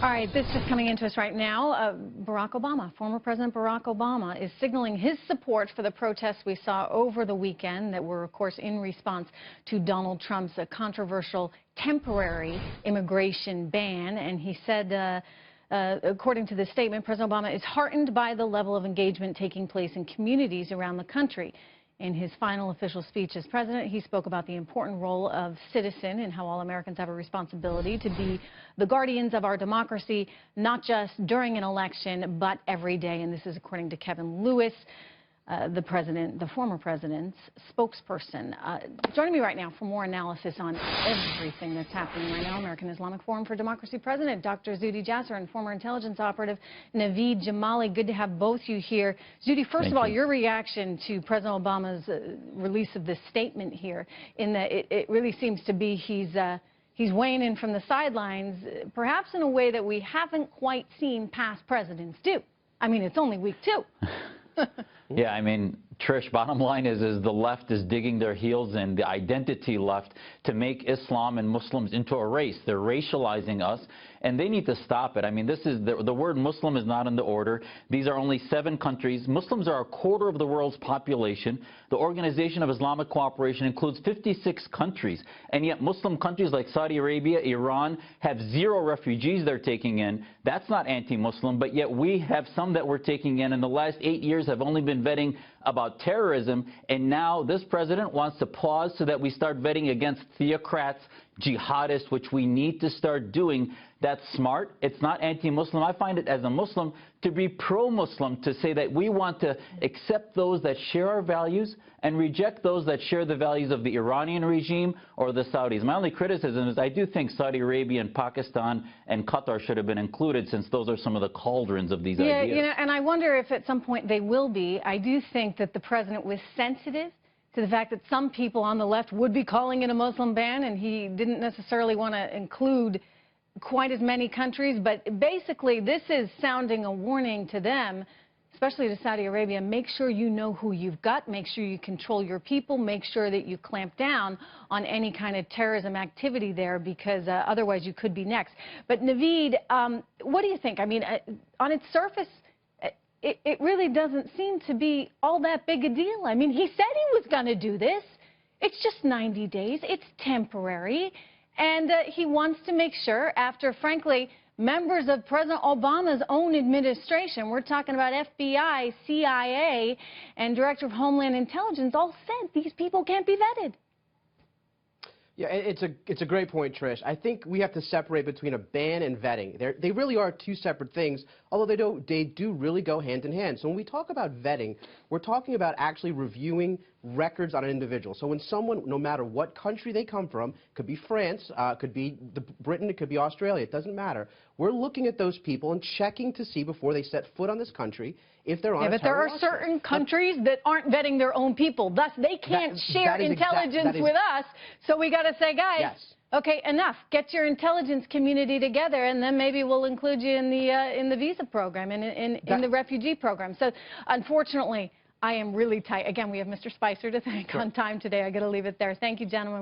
All right, this is coming into us right now. Barack Obama, former President Barack Obama, is signaling his support for the protests we saw over the weekend that were, of course, in response to Donald Trump's controversial temporary immigration ban. And he said, according to the statement, President Obama is heartened by the level of engagement taking place in communities around the country. In his final official speech as president, he spoke about the important role of citizen and how all Americans have a responsibility to be the guardians of our democracy, not just during an election, but every day. And this is according to Kevin Lewis, the former president's spokesperson. Joining me right now for more analysis on everything that's happening right now, American Islamic Forum for Democracy President Dr. Zuhdi Jasser and former intelligence operative Naveed Jamali. Good to have both you here. Zuhdi, first of all, your reaction to President Obama's release of this statement here, in that it really seems to be he's weighing in from the sidelines, perhaps in a way that we haven't quite seen past presidents do. I mean, it's only week 2. Yeah, I mean, Trish, bottom line is the left is digging their heels in, the identity left, to make Islam and Muslims into a race. They're racializing us, and they need to stop it. I mean, this is the word Muslim is not in the order. These are only 7 countries. Muslims are a quarter of the world's population. The Organization of Islamic Cooperation includes 56 countries, and yet Muslim countries like Saudi Arabia, Iran have 0 refugees they're taking in. That's not anti-Muslim, but yet we have some that we're taking in the last 8 years have only been vetting about terrorism, and now this president wants to pause so that we start vetting against theocrats, jihadists, which we need to start doing. That's smart. It's not anti-Muslim. I find it, as a Muslim, to be pro-Muslim, to say that we want to accept those that share our values and reject those that share the values of the Iranian regime or the Saudis. My only criticism is I do think Saudi Arabia and Pakistan and Qatar should have been included, since those are some of the cauldrons of these ideas. Yeah, and I wonder if at some point they will be. I do think that the president was sensitive to the fact that some people on the left would be calling it a Muslim ban, and he didn't necessarily want to include quite as many countries. But basically, this is sounding a warning to them, especially to Saudi Arabia. Make sure you know who you've got. Make sure you control your people. Make sure that you clamp down on any kind of terrorism activity there, because otherwise you could be next. But Naveed, what do you think? I mean, on its surface, it really doesn't seem to be all that big a deal. I mean, he said he was going to do this. It's just 90 days. It's temporary. And he wants to make sure, after, frankly, members of President Obama's own administration, we're talking about FBI, CIA, and Director of Homeland Intelligence, all said these people can't be vetted. Yeah, it's a great point, Trish. I think we have to separate between a ban and vetting. They really are 2 separate things, although they do really go hand in hand. So when we talk about vetting, we're talking about actually reviewing records on an individual. So when someone, no matter what country they come from, could be France, could be Britain, it could be Australia, it doesn't matter. We're looking at those people and checking to see before they set foot on this country if they're on a but there are certain countries that aren't vetting their own people. Thus, they can't share intelligence with us. So we got to say, guys, yes. Okay, enough. Get your intelligence community together, and then maybe we'll include you in the visa program and in the refugee program. So, unfortunately, I am really tight. Again, we have Mr. Spicer to thank on time today. I got to leave it there. Thank you, gentlemen.